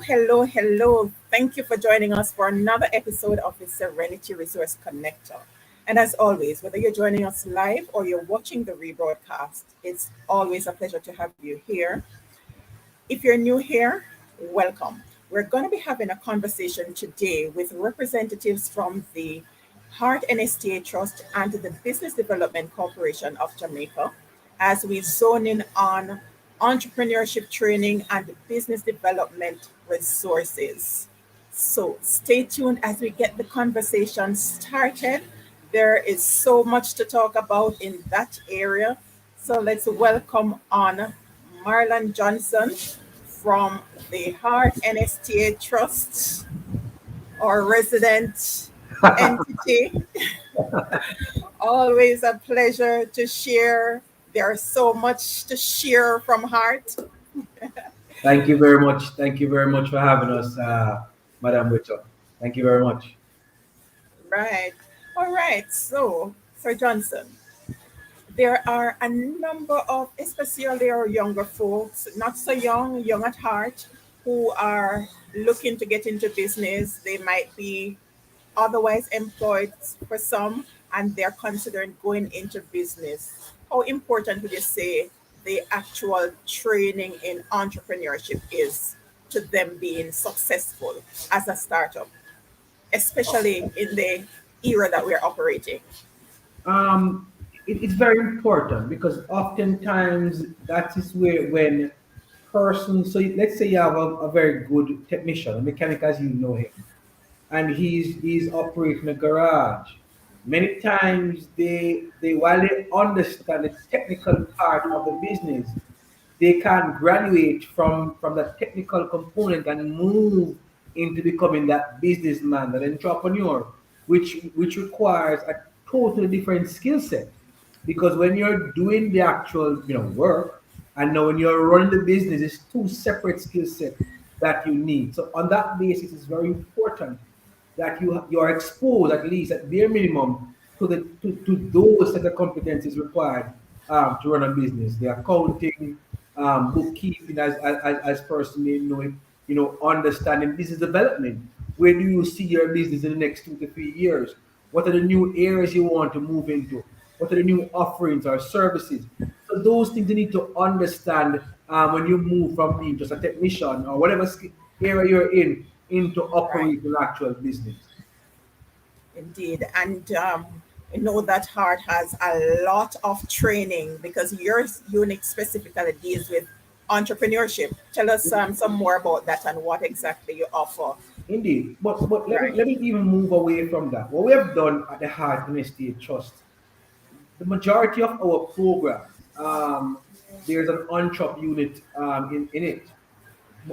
Hello. Thank you for joining us for another episode of the Serenity Resource Connector. And as always, whether you're joining us live or you're watching the rebroadcast, it's always a pleasure to have you here. If you're new here, welcome. We're going to be having a conversation today with representatives from the Heart NSTA Trust and the Business Development Corporation of Jamaica as we zone in on entrepreneurship training and business development resources. So stay tuned as we get the conversation started. There is so much to talk about in that area. So let's welcome on Marlon Johnson from the Heart NSTA Trust, our resident entity. Always a pleasure to share. There's so much to share from Heart. Thank you very much. Thank you very much for having us, Madam Witter. Thank you very much. Right. All right. So, Sir Johnson, there are a number of, especially our younger folks, not so young, young at heart, who are looking to get into business. They might be otherwise employed for some, and they're considering going into business. How important would you say the actual training in entrepreneurship is to them being successful as a startup, especially in the era that we're operating? Um, it's very important because oftentimes that is where when persons, so let's say you have a very good technician, a mechanic as you know him, and he's operating a garage. Many times they while they understand the technical part of the business, they can graduate from that technical component and move into becoming that businessman, that entrepreneur, which requires a totally different skill set. Because when you're doing the actual work, and now when you're running the business, it's two separate skill sets that you need. So on that basis, it's very important that you are exposed at least at bare minimum to those set of competencies required to run a business. The accounting, bookkeeping, as personally know it, understanding business development. Where do you see your business in the next 2 to 3 years? What are the new areas you want to move into? What are the new offerings or services? So those things you need to understand when you move from being just a technician or whatever area you're in into Right. operating actual business. Indeed. And I know that Heart has a lot of training because your unit specifically deals with entrepreneurship. Tell us some more about that and what exactly you offer. Indeed, but Right. let me even move away from that. What we have done at the Heart NSTA Trust, the majority of our programs, there's an on-shop unit in it.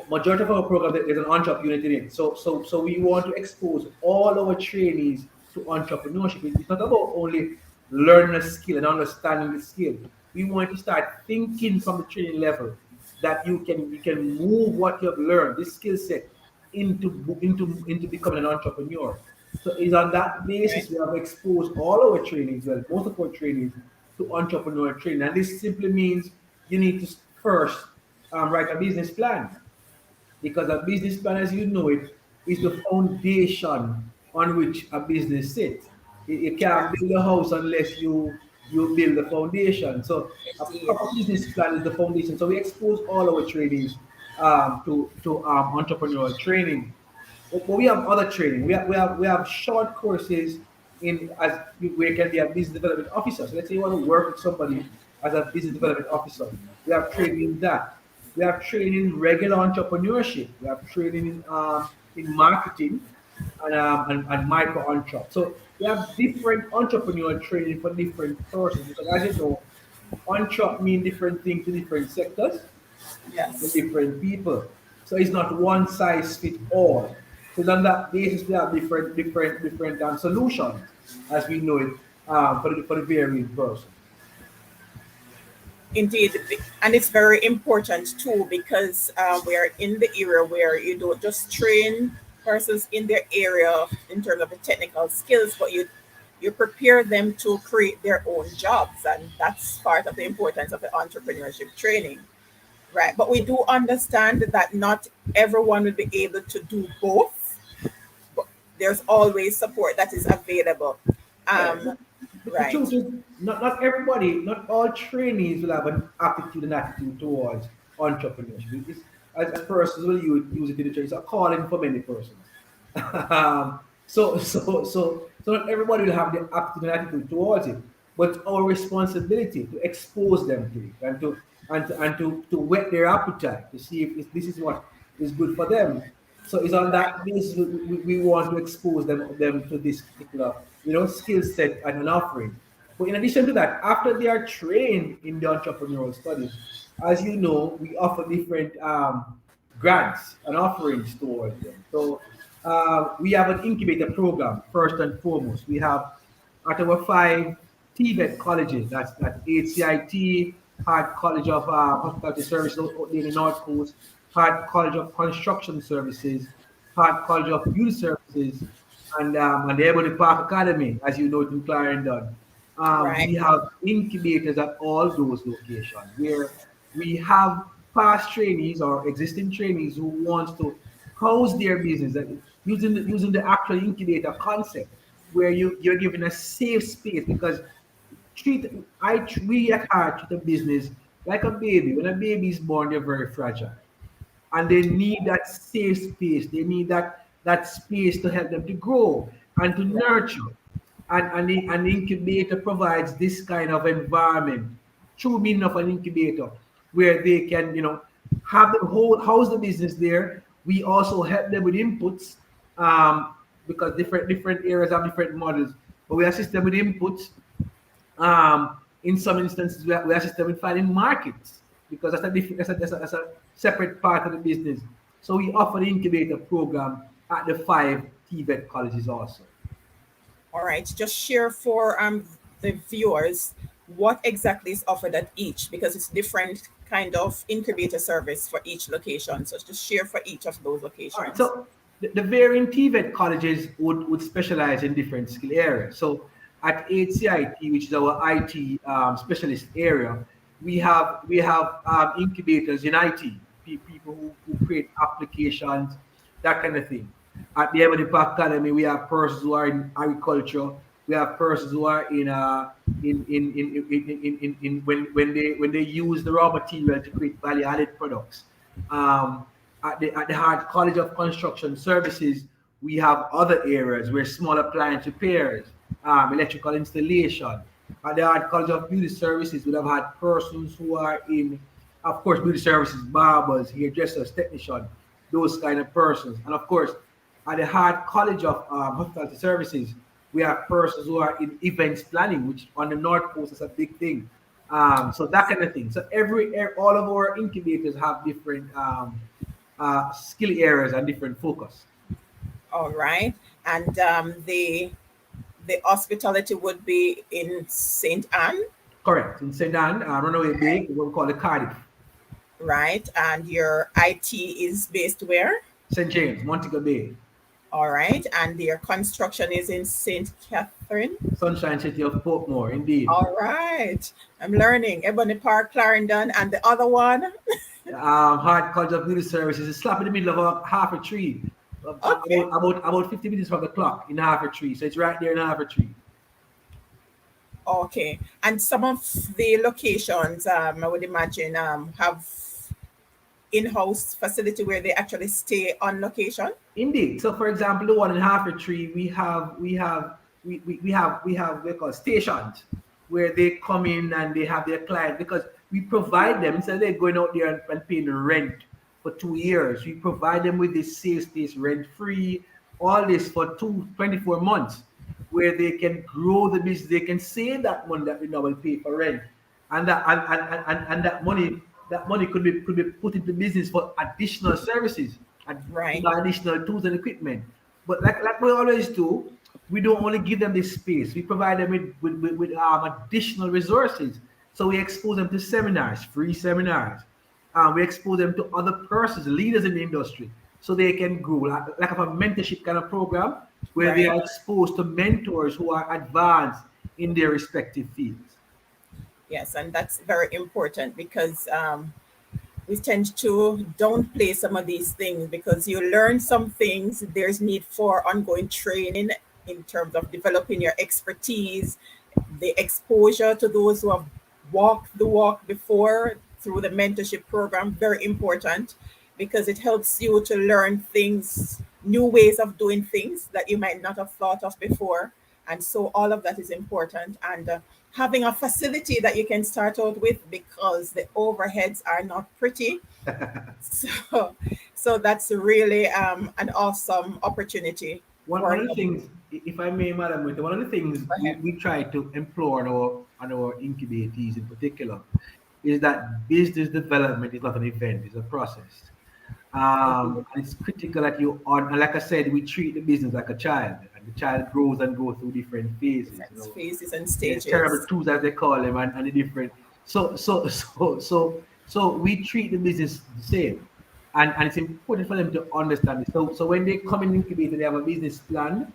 Majority of our program there's an on-shop unit in it. So we want to expose all our trainees to entrepreneurship. It's not about only learning a skill and understanding the skill. We want to start thinking from the training level that you can move what you have learned, this skill set, into becoming an entrepreneur. So it's on that Right. basis we have exposed all our trainings, well, most of our trainings to entrepreneurial training. And this simply means you need to first write a business plan because a business plan, as you know it, is the foundation on which a business sits. You can't Yeah, build a house unless you build the foundation. So a indeed. proper business plan is the foundation. So we expose all our trainees to entrepreneurial training. But we have other training. We have short courses in as where you can be a business development officer. So let's say you want to work with somebody as a business development officer. We have training in that. We have training in regular entrepreneurship. We have training in marketing and micro entrep. So we have different entrepreneurial training for different persons because as you know, entrep mean different things to different sectors with Yes. different people. So it's not one size fit all. So on that basis, we have different solutions as we know it for the varying persons. Indeed, and it's very important too because we are in the era where you don't just train persons in their area in terms of the technical skills, but you prepare them to create their own jobs, and that's part of the importance of the entrepreneurship training. Right. But we do understand that not everyone will be able to do both, but there's always support that is available. Yeah, Um, the right. truth is, not everybody, not all trainees will have an aptitude and attitude towards entrepreneurship. It's, as persons will use it in the trade, it's a calling for many persons. So not everybody will have the aptitude and attitude towards it, but our responsibility to expose them to it and to whet their appetite to see if this is what is good for them. So it's on Right. that basis we want to expose them to this particular skill set and an offering. But in addition to that, after they are trained in the entrepreneurial studies, as you know, we offer different grants and offerings towards them. So we have an incubator program first and foremost. We have at our five TVET colleges. That's HCIT, Hart College of Hospitality Services out there in the North Coast, Hart College of Construction Services, Hart College of Youth Services, and the Ebony Park Academy, as you know, in Clarendon. Right. We have incubators at all those locations where we have past trainees or existing trainees who wants to house their business using the actual incubator concept where you're given a safe space because we at heart treat a business like a baby. When a baby is born, they're very fragile and they need that safe space. They need that space to help them to grow and to nurture. And the incubator provides this kind of environment, true meaning of an incubator, where they can, have the whole house the business there. We also help them with inputs, because different areas have different models, but we assist them with inputs. In some instances, we assist them in finding markets because that's a different, that's a separate part of the business. So we offer the incubator program at the five TVET colleges also. All right. Just share for the viewers what exactly is offered at each because it's different kind of incubator service for each location. So just share for each of those All right. locations. So the varying TVET colleges would specialize in different skill areas. So at HCIT, which is our IT specialist area, we have incubators in IT, people who create applications, that kind of thing. At the Ebony Park Academy, we have persons who are in agriculture. We have persons who are in when they use the raw material to create value added products. Um, at the Hart College of Construction Services, we have other areas where small appliance repairs, electrical installation. At the Hart College of Beauty Services, we have had persons who are in, of course, beauty services, barbers, hairdressers, technician, those kind of persons. And of course, at the Hart College of Hospitality Services, we have persons who are in events planning, which on the North Coast is a big thing. So that kind of thing. So all of our incubators have different skill areas and different focus. All right. And the hospitality would be in St. Anne, Correct. In St. Anne, Runaway Bay, what we call it Cardiff. right? And your IT is based where? St. James, Montego Bay, All right. And your construction is in St. Catherine. Sunshine City of Portmore, indeed. All right. I'm learning. Ebony Park, Clarendon, and the other one. Hard College of Beauty Services is slap in the middle of half a tree, Okay. about 50 minutes from the clock in half a tree. So it's right there in half a tree. Okay. And some of the locations, I would imagine, have in-house facility where they actually stay on location. Indeed. So, for example, the one in Harvard we have we call stations where they come in and they have their client because we provide them instead of they're going out there and paying the rent for 2 years. We provide them with this safe space, rent free, all this for 24 months, where they can grow the business. They can save that money that we now will pay for rent, and that money could be put into business for additional services and Right. additional tools and equipment. But like we always do, we don't only give them this space. We provide them with additional resources. So we expose them to seminars, free seminars. We expose them to other persons, leaders in the industry, so they can grow, like a mentorship kind of program where they Right. are exposed to mentors who are advanced in their respective fields. Yes. And that's very important because we tend to downplay some of these things because you learn some things. There's need for ongoing training in terms of developing your expertise, the exposure to those who have walked the walk before through the mentorship program, very important because it helps you to learn things, new ways of doing things that you might not have thought of before. And so all of that is important. And having a facility that you can start out with because the overheads are not pretty. So, so that's really an awesome opportunity One for of the you. things, if I may, Madam Rita, one of the things Go ahead. we try to implore on our incubatees in particular is that business development is not an event, it's a process. And it's critical that you on, and like I said, we treat the business like a child, and the child grows and goes through different phases. Different phases and The terrible stages. twos as they call them, and the different. So we treat the business the same, and it's important for them to understand it. So when they come in incubator, they have a business plan.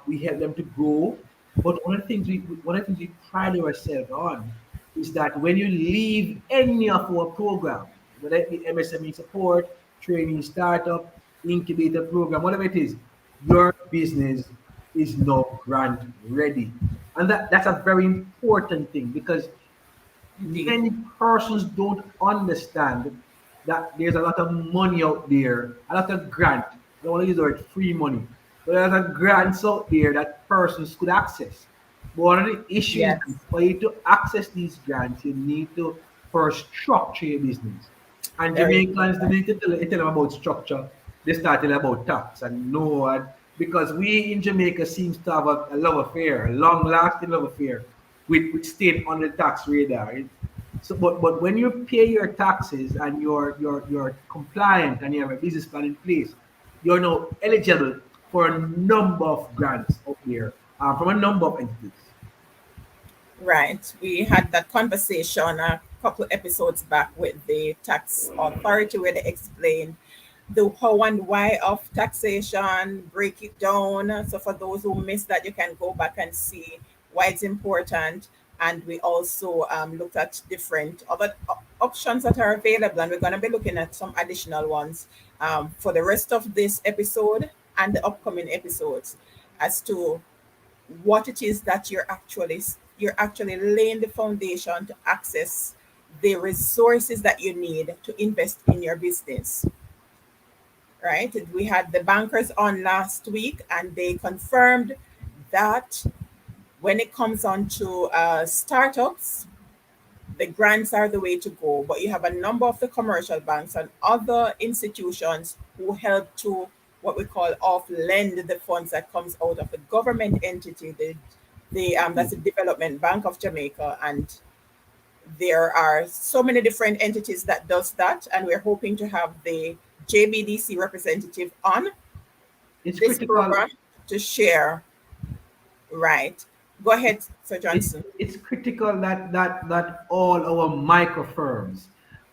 We help them to grow. But one of the things we pride ourselves on is that when you leave any of our programs, whether it be MSME support, training, startup, incubator program, whatever it is, your business is now grant ready. And that's a very important thing because Indeed. many persons don't understand that there's a lot of money out there, a lot of grant. I don't want to use the word free money, but there's a grants out there that persons could access. But one of the issues Yes. is for you to access these grants, you need to first structure your business. And Very Jamaicans, they important. need to tell them about structure. They start telling about tax and no, and because we in Jamaica seems to have a love affair, a long-lasting love affair with staying on the tax radar. So, but when you pay your taxes and you're compliant and you have a business plan in place, you're now eligible for a number of grants out there from a number of entities. Right. We had that conversation a couple episodes back with the tax authority where they explained the how and why of taxation, break it down. So for those who missed that, you can go back and see why it's important. And we also looked at different other options that are available, and we're going to be looking at some additional ones for the rest of this episode and the upcoming episodes as to what it is that you're actually laying the foundation to access the resources that you need to invest in your business, right? We had the bankers on last week and they confirmed that when it comes on to startups, the grants are the way to go. But you have a number of the commercial banks and other institutions who help to what we call off lend the funds that comes out of the government entity, the that's the Development Bank of Jamaica, and there are so many different entities that does that, and we're hoping to have the JBDC representative on It's this critical. program to share. Right. Go it, ahead, Sir it, Johnson. it's critical that all our micro firms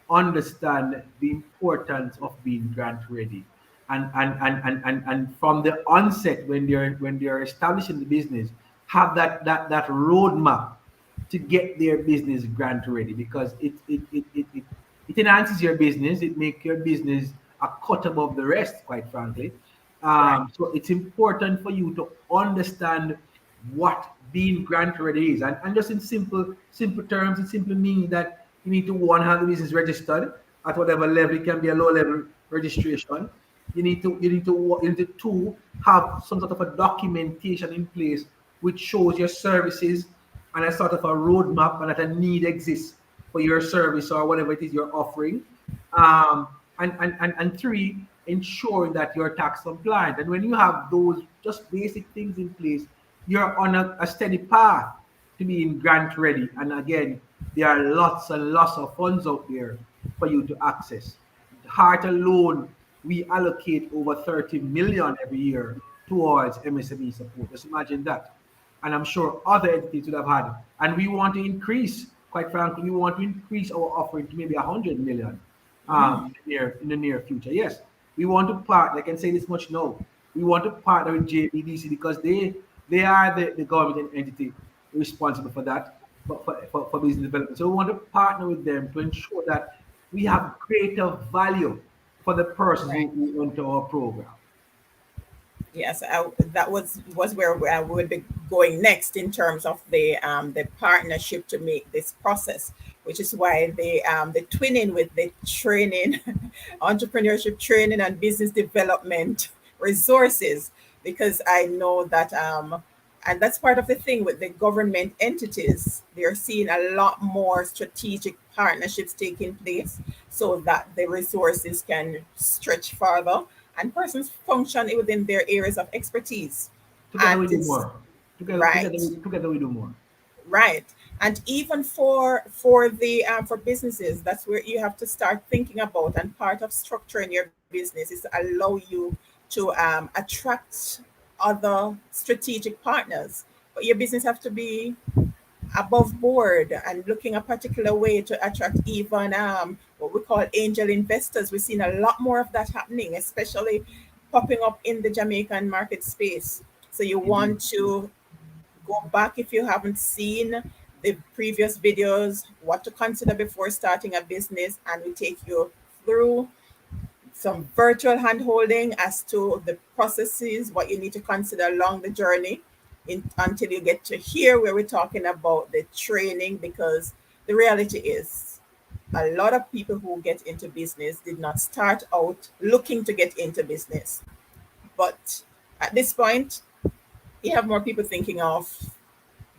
understand the importance of being grant ready and from the onset when they're establishing the business have that roadmap to get their business grant ready because it enhances your business, it makes your business a cut above the rest, quite frankly. Right. So it's important for you to understand what being grant ready is. And just in simple terms, it simply means that you need to one have the business registered at whatever level. It can be a low level registration. You need to two have some sort of a documentation in place which shows your services and a sort of a roadmap and that a need exists for your service or whatever it is you're offering. And three, ensuring that you're tax compliant. And when you have those just basic things in place, you're on a steady path to being grant ready. And again, there are lots and lots of funds out there for you to access. Heart alone, we allocate over 30 million every year towards MSME support. Just imagine that. And I'm sure other entities would have had. And we want to increase, quite frankly, we want to increase our offering to maybe 100 million in the near future. Yes, we want to partner. I can say this much now. We want to partner with JBDC because they are the government entity responsible for that for business development. So we want to partner with them to ensure that we have greater value for the persons Right. who enter our program. Yes, that was where I would be going next in terms of the partnership to make this process, which is why the twinning with the training, entrepreneurship training and business development resources, because I know that and that's part of the thing with the government entities. They're seeing a lot more strategic partnerships taking place so that the resources can stretch further and persons function within their areas of expertise. Together we And do it's more. right, Together we do more. right. And even the for businesses, that's where you have to start thinking about. And part of structuring your business is to allow you to attract other strategic partners. But your business have to be above board and looking a particular way to attract even what we call angel investors. We've seen a lot more of that happening, especially popping up in the Jamaican market space. So you Indeed. want to go back if you haven't seen the previous videos, what to consider before starting a business, and we take you through some virtual hand holding as to the processes, what you need to consider along the journey until you get to here where we're talking about the training, because the reality is a lot of people who get into business did not start out looking to get into business. But at this point, you have more people thinking of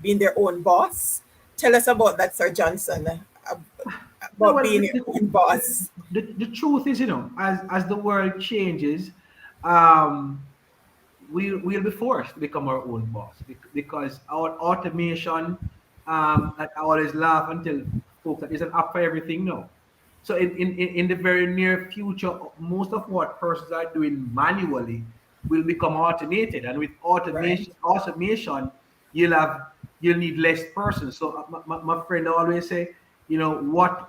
being their own boss. Tell us about that, Sir Johnson, No, about well, being your own boss. the truth is, as the world changes, um, we'll be forced to become our own boss because our automation, I always laugh until folks that isn't up for everything now. So in the very near future, most of what persons are doing manually will become automated, and with Right. automation, you'll have you'll need less persons. So my friend always say, what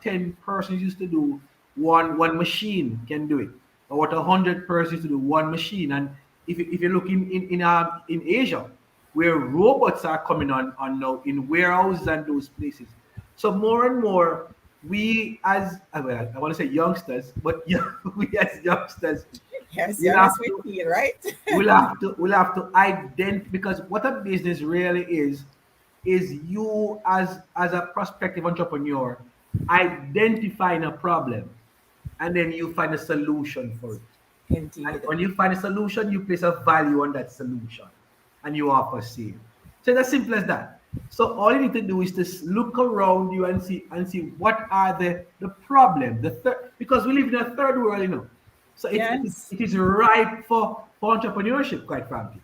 10 persons used to do, one machine can do it, or what 100 persons used to do, one machine. And if you look in Asia, where robots are coming on now in warehouses and those places. So more and more, we as well, I want to say youngsters, but we as youngsters, Yes, we'll young have as we to feel, right? we'll have to identify, because what a business really is you as a prospective entrepreneur identifying a problem, and then you find a solution for it. And Indeed. when you find a solution, you place a value on that solution and you offer sale. So it's as simple as that. So all you need to do is just look around you and see what are the problem. Because we live in a third world, So Yes, it is ripe for entrepreneurship, quite frankly.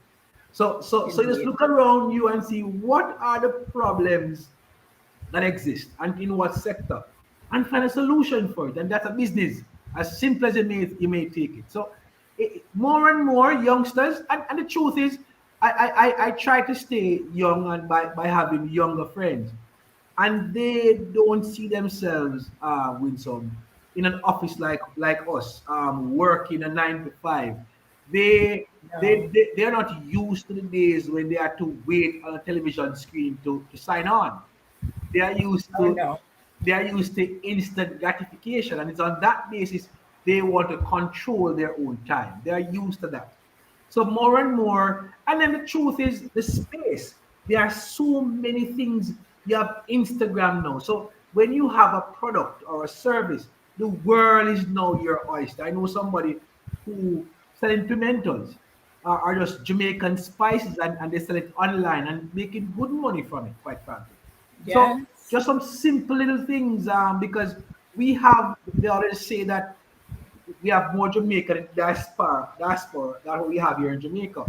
So you just indeed. look around you and see what are the problems that exist and in what sector, and find a solution for it. And that's a business, as simple as you may take it. So more and more youngsters, and the truth is, I try to stay young, and by having younger friends, and they don't see themselves with some in an office like us, working a 9 to 5. They're not used to the days when they have to wait on a television screen to sign on. They are used Oh to no. they are used to instant gratification, and it's on that basis they want to control their own time. They are used to that. So more and more, and then the truth is the space. There are so many things. You have Instagram now. So when you have a product or a service, the world is now your oyster. I know somebody who selling pimentos are just Jamaican spices, and they sell it online and making good money from it, quite frankly. So Yes. just some simple little things, because they already say that we have more Jamaican diaspora than we have here in Jamaica.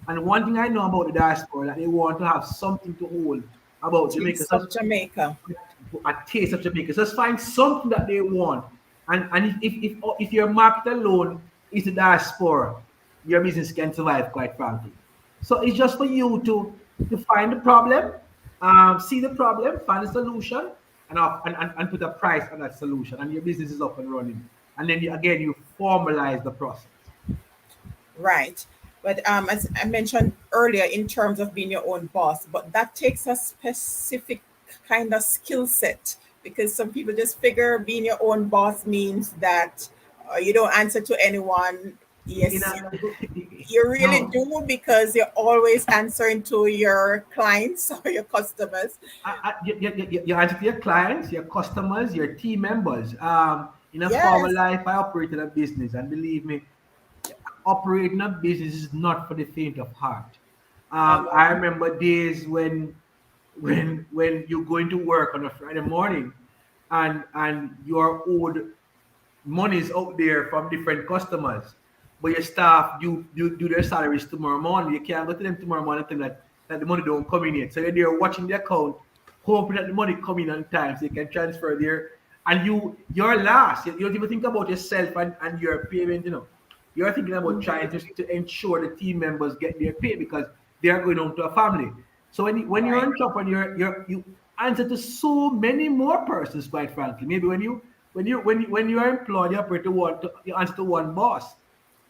And one thing I know about the diaspora, that they want to have something to hold about Jamaica. Taste of Jamaica. A taste of Jamaica. Just find something that they want. And if your market alone is the diaspora, your business can survive, quite frankly. So it's just for you to find the problem, see the problem, find a solution, and put a price on that solution, and your business is up and running. And then you formalize the process. Right. But as I mentioned earlier, in terms of being your own boss, but that takes a specific kind of skill set because some people just figure being your own boss means that you don't answer to anyone. In Yes, a, you really no, do, because you're always answering to your clients or your customers. you answer to your clients, your customers, your team members. In a former Yes, life, I operated a business, and believe me, operating a business is not for the faint of heart. I I know. remember days when you go into work on a Friday morning, and you are owed monies out there from different customers, but your staff do their salaries tomorrow morning. You can't go to them tomorrow morning and tell them that the money don't come in yet. So you're there watching the account, hoping that the money come in on time so you can transfer there. And you're last. You don't even think about yourself and your payment, You're thinking about trying to ensure the team members get their pay because they are going home to a family. So when you're Right. an entrepreneur, you answer to so many more persons, quite frankly. Maybe when you are employed, you operate you answer to one boss.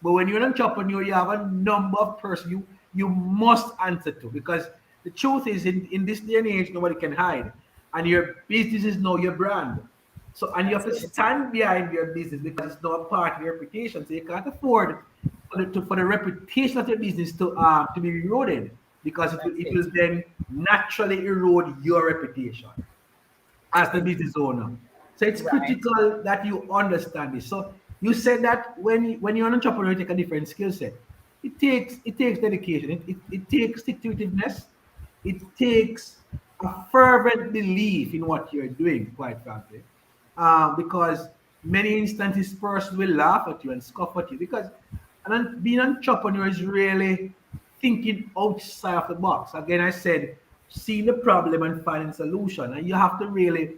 But when you're an entrepreneur, you have a number of persons you must answer to, because the truth is, in this day and age, nobody can hide. And your business is now your brand. So, and you have That's to it. stand behind your business because it's now a part of your reputation. So you can't afford for the reputation of your business to be eroded, because That's it it. will then naturally erode your reputation as the Indeed. business owner. So it's Right. critical that you understand this. So you said that when you're an entrepreneur, you take a different skill set. It takes dedication. It takes stick-to-itiveness. It takes a fervent belief in what you're doing, quite frankly, because many instances person will laugh at you and scoff at you, because being an entrepreneur is really thinking outside of the box. Again, I said, seeing the problem and finding solution, and you have to really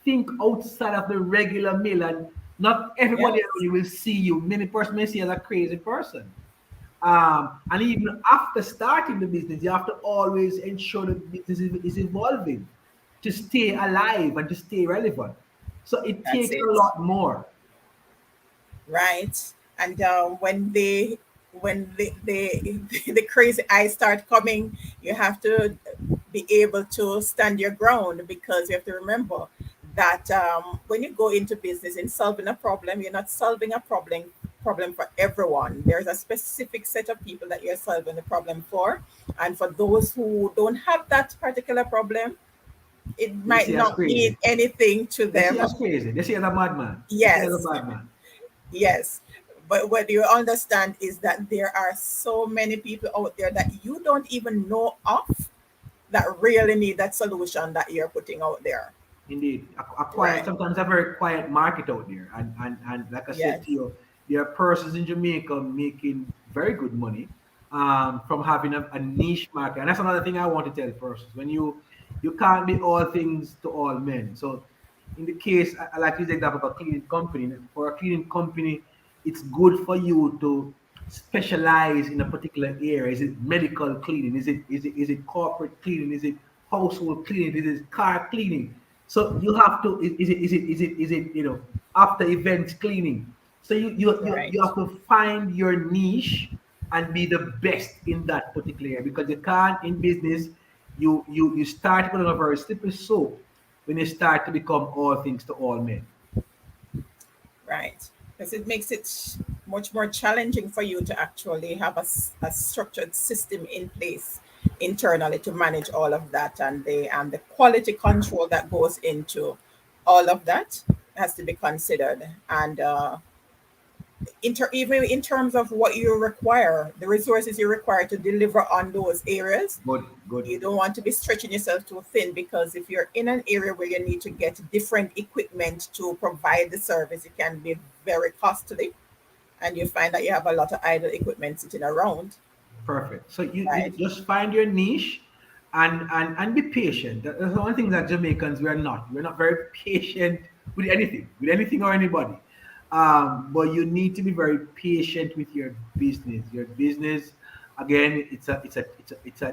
think outside of the regular mill. And not everybody around Yes. you will see you. Many person may see you as a crazy person. And even after starting the business, you have to always ensure that the business is evolving to stay alive and to stay relevant. So it That's takes a it. lot more. Right. And when the crazy eyes start coming, you have to be able to stand your ground, because you have to remember that when you go into business in solving a problem, you're not solving a problem for everyone. There's a specific set of people that you're solving the problem for, and for those who don't have that particular problem, it They might see us not mean crazy. anything to They see them. us crazy. They see us a madman. They see us a Yes. madman. Yes, but what you understand is that there are so many people out there that you don't even know of that really need that solution that you're putting out there. Indeed, a quiet, Right. sometimes a very quiet market out there. And like I said to Yes. you, there are persons in Jamaica making very good money from having a niche market. And that's another thing I want to tell persons. When you can't be all things to all men. So in the case, I like to use the example of a cleaning company. For a cleaning company, it's good for you to specialize in a particular area. Is it medical cleaning? Is it corporate cleaning? Is it household cleaning? Is it car cleaning? So you have to is it after events cleaning. So you Right. have to find your niche and be the best in that particular area, because you can't in business you start with a very slippery slope when you start to become all things to all men. Right. Because it makes it much more challenging for you to actually have a structured system in place internally to manage all of that, and the quality control that goes into all of that has to be considered. And even in terms of what you require, the resources you require to deliver on those areas, Good, good. you don't want to be stretching yourself too thin, because if you're in an area where you need to get different equipment to provide the service, it can be very costly, and you find that you have a lot of idle equipment sitting around. Perfect. So you Right. just find your niche and be patient. That's one thing that Jamaicans, we're not. We're not very patient with anything or anybody. But you need to be very patient with your business. Your business, again, it's a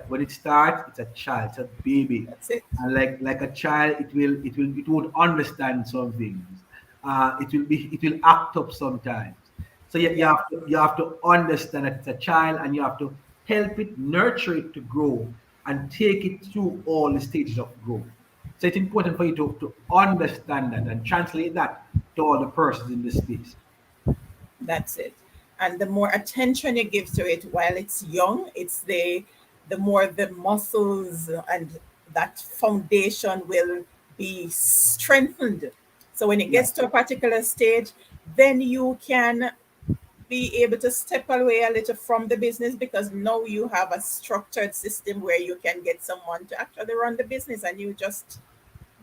when it starts, it's a child, it's a baby. That's it. And like a child, it won't understand some things. It will act up sometimes. So you Yeah. have to understand that it's a child, and you have to help it, nurture it to grow, and take it through all the stages of growth. So it's important for you to understand that and translate that to all the persons in the space. That's it. And the more attention you give to it while it's young, it's the more the muscles and that foundation will be strengthened. So when it Yeah, gets to a particular stage, then you can be able to step away a little from the business because now you have a structured system where you can get someone to actually run the business and you just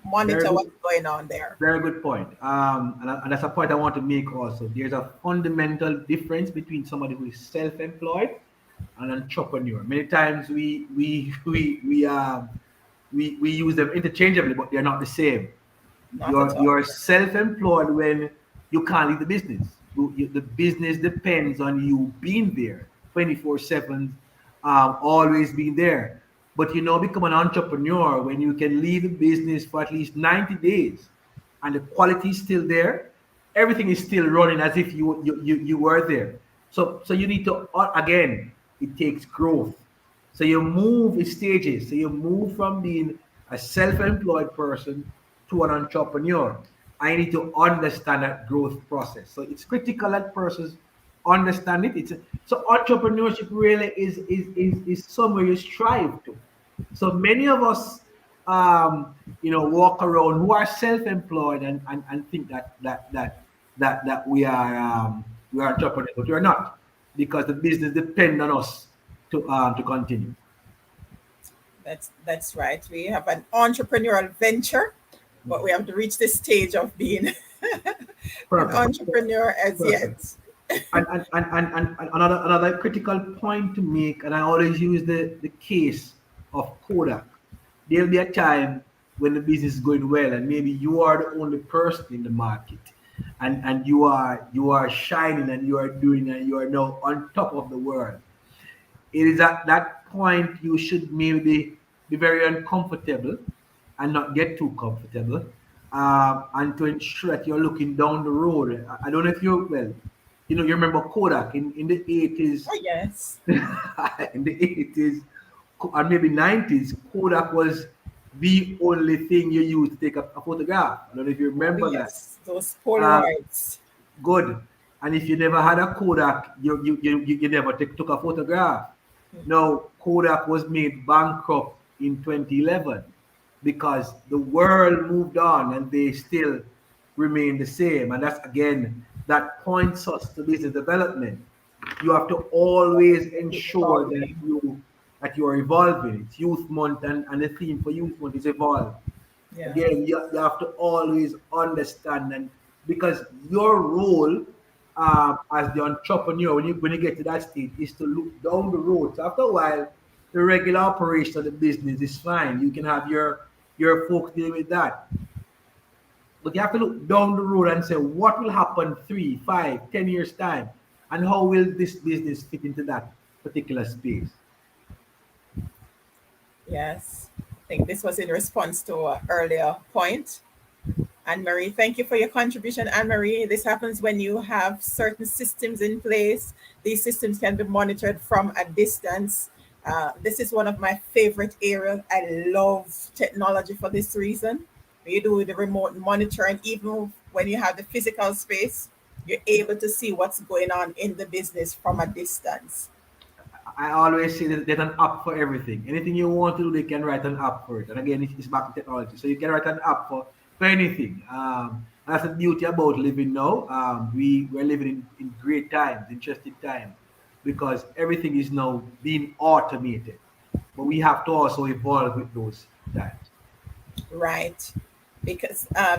very monitor good. what's going on there. Very good point. And that's a point I want to make also. There's a fundamental difference between somebody who is self-employed and an entrepreneur. Many times we use them interchangeably, but they're not the same. Not at all. You're self-employed when you can't leave the business. The business depends on you being there 24/7, always being there. But you know, become an entrepreneur when you can leave the business for at least 90 days and the quality is still there. Everything is still running as if you were there. So you need to again, it takes growth. So you move in stages. So you move from being a self-employed person to an entrepreneur. I need to understand that growth process. So it's critical that persons understand it. So entrepreneurship really is somewhere you strive to. So many of us, walk around who are self-employed and think that we are entrepreneurs, but we are not because the business depends on us to continue. That's right. We have an entrepreneurial venture, but we have to reach this stage of being an Perfect. entrepreneur as Perfect. yet. And another critical point to make, and I always use the case of Kodak. There'll be a time when the business is going well, and maybe you are the only person in the market, and you are shining, and you are doing, and you are now on top of the world. It is at that point you should maybe be very uncomfortable and not get too comfortable, and to ensure that you're looking down the road. I don't know if you well, you remember Kodak in the 80s. Oh yes. In the 80s and maybe 90s, Kodak was the only thing you used to take a photograph. I don't know if you Oh remember that. yes. Those Uh, Polaroids. Good. And if you never had a Kodak, you never took a photograph. Now, Kodak was made bankrupt in 2011 because the world moved on and they still remain the same. And that's again, that points us to business development. You have to always Keep ensure evolving. that you are evolving. It's Youth Month, and the theme for Youth Month is evolve. Yeah. Again, you have to always understand, and because your role as the entrepreneur when you get to that stage is to look down the road. So after a while, the regular operation of the business is fine. You can have your folks deal with that. But you have to look down the road and say, what will happen 3, 5, 10 years time? And how will this business fit into that particular space? Yes. I think this was in response to an earlier point. Anne Marie, thank you for your contribution, Anne Marie. This happens when you have certain systems in place. These systems can be monitored from a distance. This is one of my favorite areas. I love technology for this reason. When you do the remote monitoring, even when you have the physical space, you're able to see what's going on in the business from a distance. I always say that there's an app for everything. Anything you want to do, they can write an app for it. And again, it's back to technology. So you can write an app for anything. That's the beauty about living now. We're living in great times, interesting times, because everything is now being automated. But we have to also evolve with those times. Right. Because a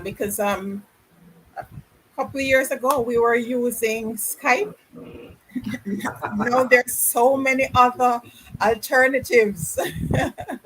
couple of years ago we were using Skype. Now there's so many other alternatives.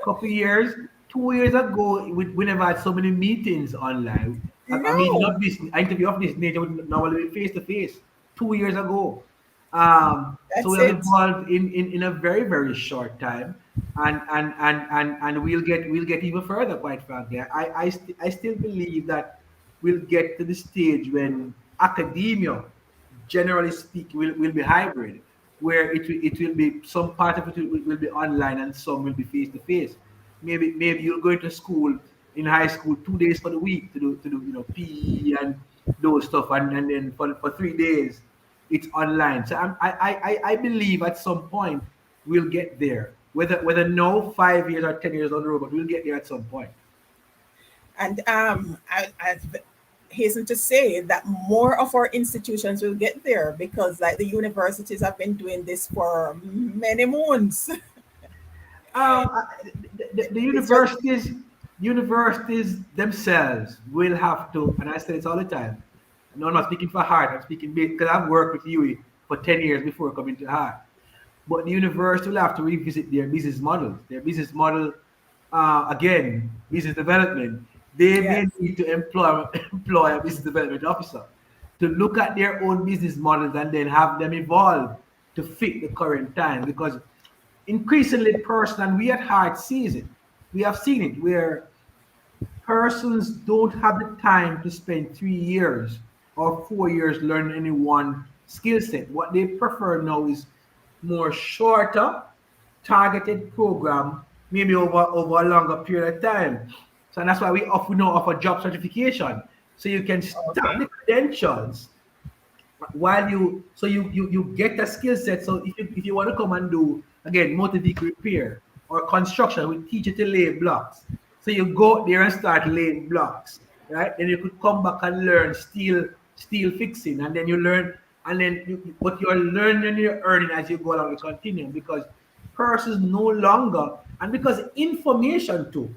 Couple years, 2 years ago, we never had so many meetings online. A meeting No, of this, an interview of this nature would normally be face to face. 2 years ago, so we that's have it. evolved in a very very short time, and we'll get even further. Quite frankly, I still believe that we'll get to the stage when academia, generally speaking, will be hybrid, where it will be some part of it will be online and some will be face to face. Maybe you'll go into school in high school 2 days for the week to do PE and those stuff, and then for 3 days it's online. So I believe at some point we'll get there. Whether no 5 years or 10 years on the road, but we'll get there at some point. And I hasten to say that more of our institutions will get there because, like, the universities have been doing this for many moons. The It's just universities themselves will have to, and I say this all the time. No, I'm not speaking for Hart. I'm speaking because I've worked with UE for 10 years before coming to Hart. But the university will have to revisit their business models. Their business model, again, business development. They may yes, need to employ employ a business development officer to look at their own business models and then have them evolve to fit the current time. Because increasingly personal, and we at Heart sees it. We have seen it where persons don't have the time to spend 3 years or 4 years learning any one skill set. What they prefer now is more shorter, targeted program, maybe over a longer period of time. So that's why we often now offer job certification. So you can stack okay, the credentials while you get a skill set. So if you want to come and do again motor vehicle repair or construction, we teach you to lay blocks. So you go there and start laying blocks, right? Then you could come back and learn steel fixing, and then you learn, and then but you're learning and you're earning as you go along and continue, because persons no longer, and because information too,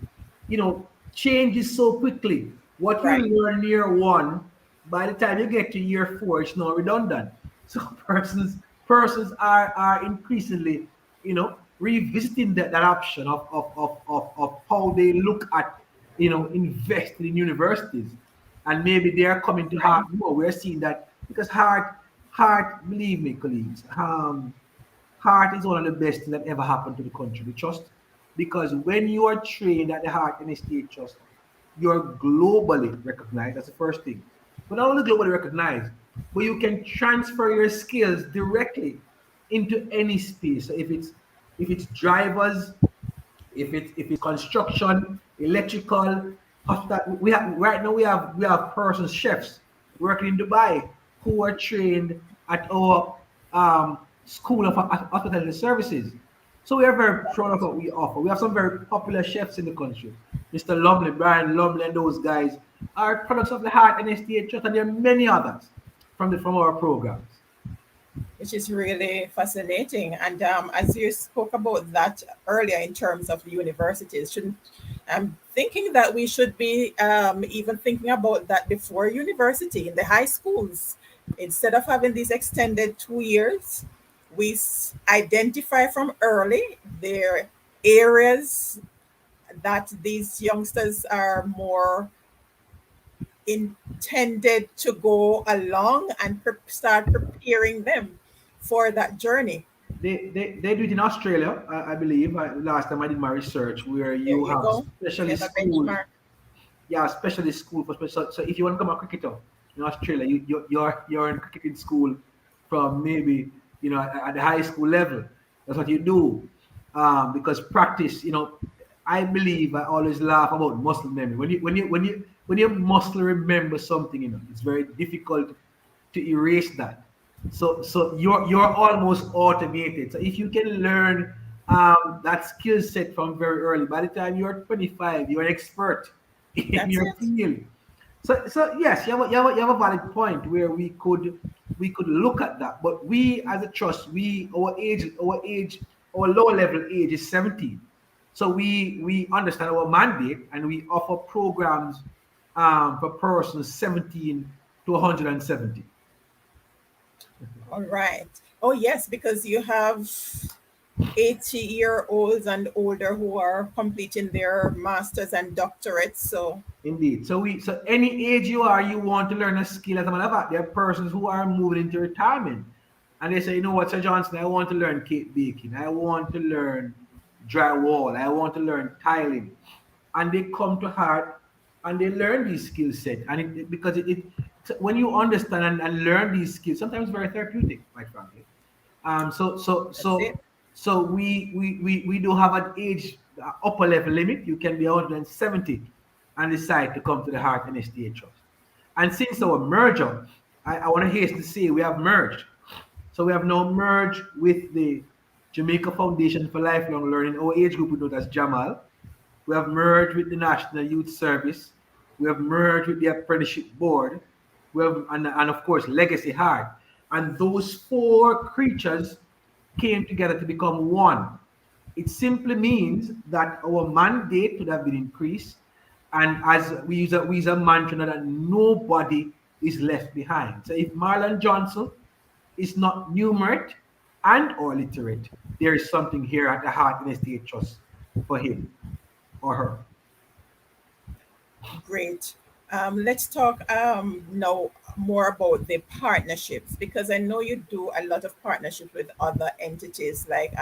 changes so quickly. What you right. learn in year one, by the time you get to year four, it's now redundant. So persons are increasingly, revisiting that option of how they look at, investing in universities. And maybe they are coming to Right. Heart more. We're seeing that because Heart, believe me, colleagues, Heart is one of the best things that ever happened to the country, the trust. Because when you are trained at the Heart NSTA Trust, you're globally recognized. That's the first thing. But not only globally recognized, but you can transfer your skills directly into any space. So if it's drivers, if it's construction, electrical, hospital, we have right now we have persons, chefs working in Dubai who are trained at our school of hospitality services. So we are very proud of what we offer. We have some very popular chefs in the country. Mr. Lumley, Brian Lumley, and those guys are products of the Heart and STA Trust, and there are many others from our programs. Which is really fascinating. And as you spoke about that earlier in terms of the universities, shouldn't I'm thinking that we should be even thinking about that before university in the high schools. Instead of having these extended 2 years, we identify from early their areas that these youngsters are more intended to go along and start preparing them for that journey. They do it in Australia, I believe. Last time I did my research, where There you you have go. There's specialist a schools. benchmark. Yeah, specialist school for special. So if you want to become a cricketer in Australia, you're in cricketing school from maybe at the high school level. That's what you do, because practice. I believe I always laugh about muscle memory. When you muscle remember something, it's very difficult to erase that. So you're almost automated. So if you can learn that skill set from very early, by the time you're 25, you're an expert in That's your it. field. So yes, you have a valid point where we could look at that. But we as a trust, our lower level age is 17. So we understand our mandate and we offer programs for persons 17 to 170. All right. Oh, yes, because you have 80-year-olds and older who are completing their masters and doctorates. So, Indeed. So any age you are, you want to learn a skill. As a matter of fact, there are persons who are moving into retirement, and they say, you know what, Sir Johnson, I want to learn cake baking. I want to learn drywall. I want to learn tiling, and they come to Heart and they learn these skill set. And because so when you understand and learn these skills, sometimes very therapeutic, quite frankly. So so that's it. so so we do have an age upper level limit. You can be 170 and decide to come to the Heart NSTA Trust. And since our merger, I want to hasten to say we have merged. So we have now merged with the Jamaica Foundation for Lifelong Learning, our age group we know as Jamal. We have merged with the National Youth Service. We have merged with the Apprenticeship Board. We have, and of course, Legacy Heart. And those four creatures came together to become one. It simply means that our mandate could have been increased. And as we use a mantra that nobody is left behind. So if Marlon Johnson is not numerate and or literate, there is something here at the Heart NSTA Trust for him or her. Great. Let's talk now more about the partnerships, because I know you do a lot of partnerships with other entities. Like,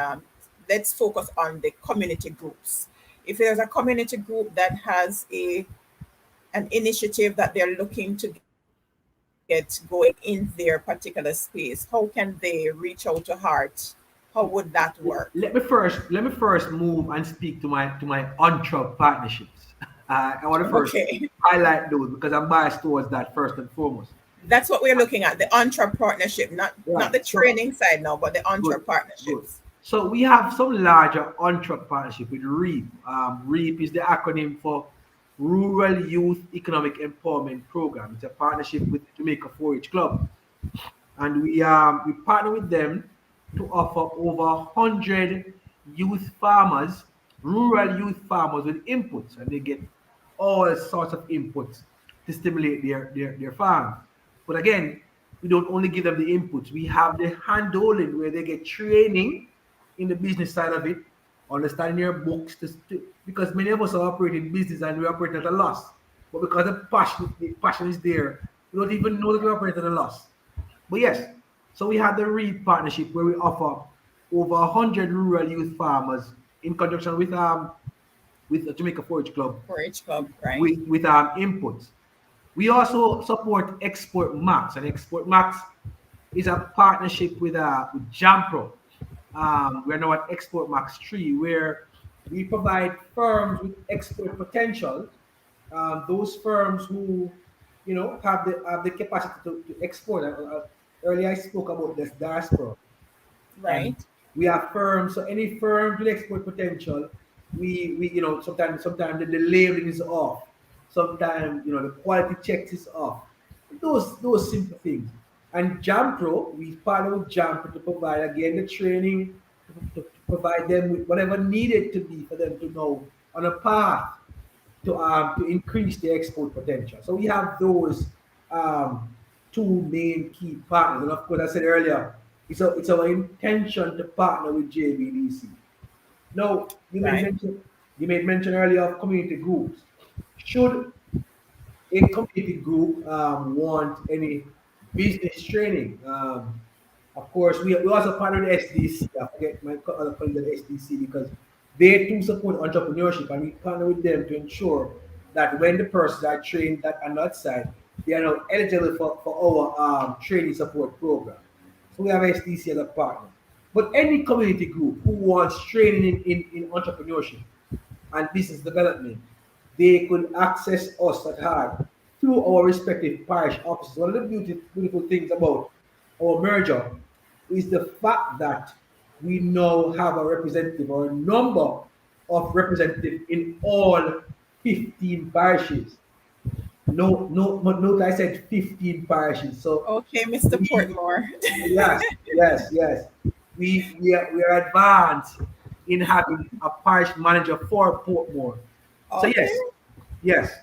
let's focus on the community groups. If there's a community group that has an initiative that they're looking to get going in their particular space, how can they reach out to Heart? How would that work? Let me first move and speak to my entre partnerships. I want to first Okay. highlight those because I'm biased towards that first and foremost. That's what we're looking at, the entre partnership, not Right. the So training side now, but the entre good, good. partnerships. So we have some larger on-track partnership with REAP. REAP is the acronym for Rural Youth Economic Empowerment Program. It's a partnership with Jamaica 4-H Club, and we partner with them to offer over 100 youth farmers, rural youth farmers with inputs, and they get all sorts of inputs to stimulate their farm. But again, we don't only give them the inputs, we have the handholding where they get training in the business side of it, understanding their books, because many of us are operating business and we operate at a loss. But because the passion is there, we don't even know that we operate at a loss. But yes, so we have the REAP partnership where we offer over 100 rural youth farmers in conjunction with the Jamaica Forage Club For each club, right? with inputs. We also support Export Max, and Export Max is a partnership with Jampro. We're now at Export Max 3, where we provide firms with export potential. Those firms who, have the capacity to export. Earlier I spoke about this diaspora, and Right. we have firms. So any firm with export potential, we sometimes the labeling is off, sometimes the quality checks is off. Those simple things. And Jampro, we partner with Jampro to provide again the training, to provide them with whatever needed to be for them to know on a path to increase their export potential. So we have those um, two main key partners. And of course, I said earlier, it's our intention to partner with JBDC. Now, Right. you made mention earlier of community groups. Should a community group want any business training? Of course, we also partner with SDC. I forget my other colleague at SDC because they too support entrepreneurship, and we partner with them to ensure that when the persons are trained that on that side, they are now eligible for our training support program. So we have SDC as a partner. But any community group who wants training in entrepreneurship and business development, they could access us at heart through our respective parish offices. One of the beautiful things about our merger is the fact that we now have a representative or a number of representatives in all 15 parishes. No, no, but note I said 15 parishes. So Okay, Mr. we, Portmore. yes, yes, yes. We are advanced in having a parish manager for Portmore. So Okay. yes, yes.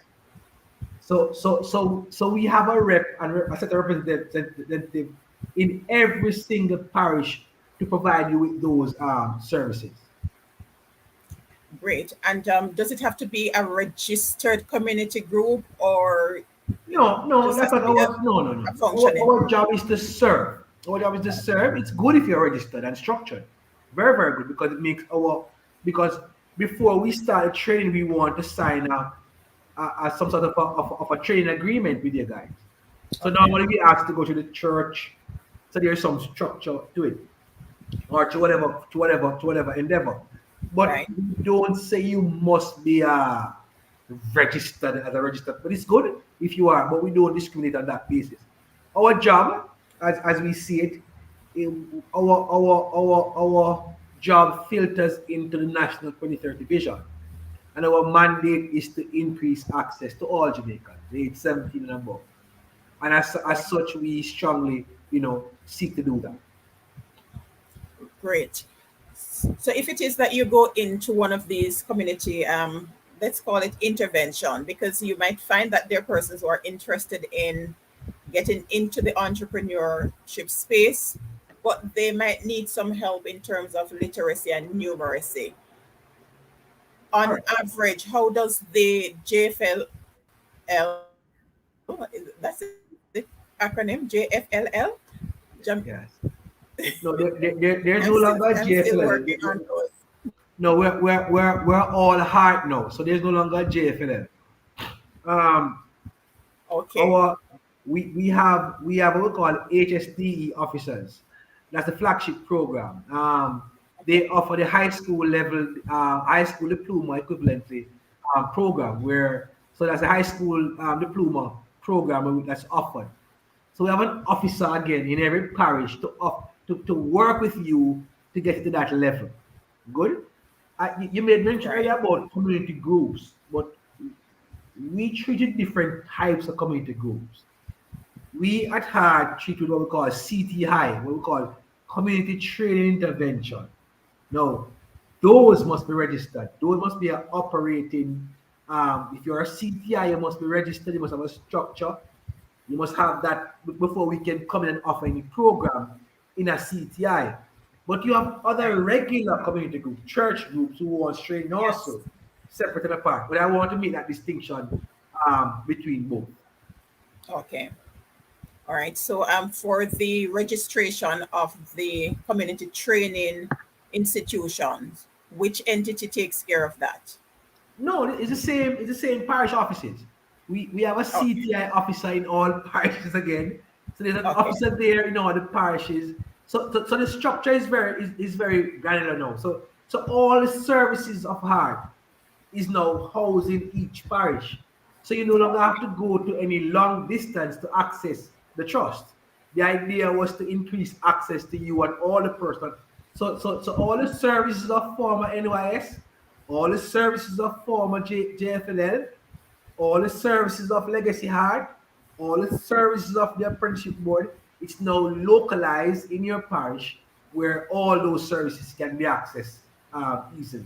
So we have a rep and a set of representative in every single parish to provide you with those services. Great. And does it have to be a registered community group, or No, no, just that's has not to be our. No, no, no. a Our, functioning? our job is to serve. Our job is to serve. It's good if you're registered and structured. Very, very good because it makes our because before we started training, we want to sign some sort of a training agreement with you guys. So Okay. normally we ask to go to the church, so there's some structure to it, or to whatever endeavor. But Right. we don't say you must be a registered as a registered, but it's good if you are, but we don't discriminate on that basis. Our job, as we see it, our job filters into the National 2030 vision. And our mandate is to increase access to all Jamaicans, age 17 and above. And as such, we strongly, seek to do that. Great. So if it is that you go into one of these community, let's call it intervention, because you might find that there are persons who are interested in getting into the entrepreneurship space, but they might need some help in terms of literacy and numeracy. All On right. average, how does the that's the acronym, JFLL? Yes. No, there's no I'm longer still working JFLL. on those. No, we're all heart now. So there's no longer JFLL. Um, Okay. our we have what we call HSDE officers. That's the flagship program. They offer the high school level, high school diploma equivalently program where so that's a high school diploma program that's offered. So we have an officer again in every parish to work with you to get to that level. Good. You made mention Right. earlier about community groups, but we treated different types of community groups. We at heart treated what we call CTI, what we call community training intervention. Now, those must be registered. Those must be operating. If you're a CTI, you must be registered. You must have a structure. You must have that before we can come in and offer any program in a CTI. But you have other Right. regular community groups, church groups who want training Yes. also, separate and apart. But I want to make that distinction between both. Okay. All right. So for the registration of the community training institutions, which entity takes care of that? No, it's the same. It's the same parish offices. We have a Okay. CTI officer in all parishes again. So there's an Okay. officer there in all the parishes. So the structure is very granular now. So all the services of heart is now housed in each parish. So you no longer have to go to any long distance to access the trust. The idea was to increase access to you and all the person. So all the services of former NYS, all the services of former JFLL, all the services of Legacy Heart, all the services of the apprenticeship board, it's now localized in your parish where all those services can be accessed easily.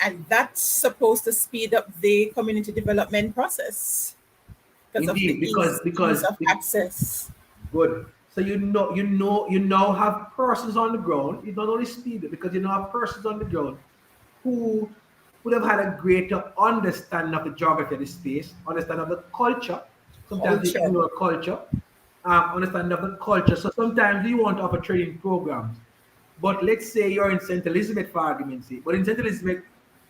And that's supposed to speed up the community development process because of the Indeed, because ease because of access. good. So you now have persons on the ground. You not only speed it because you now have persons on the ground who would have had a greater understanding of the geography of the space, understanding of the culture. Sometimes they Culture. ignore culture, understanding of the culture. So sometimes we want to offer training programs. But let's say you're in St. Elizabeth for argument's sake. But in St. Elizabeth,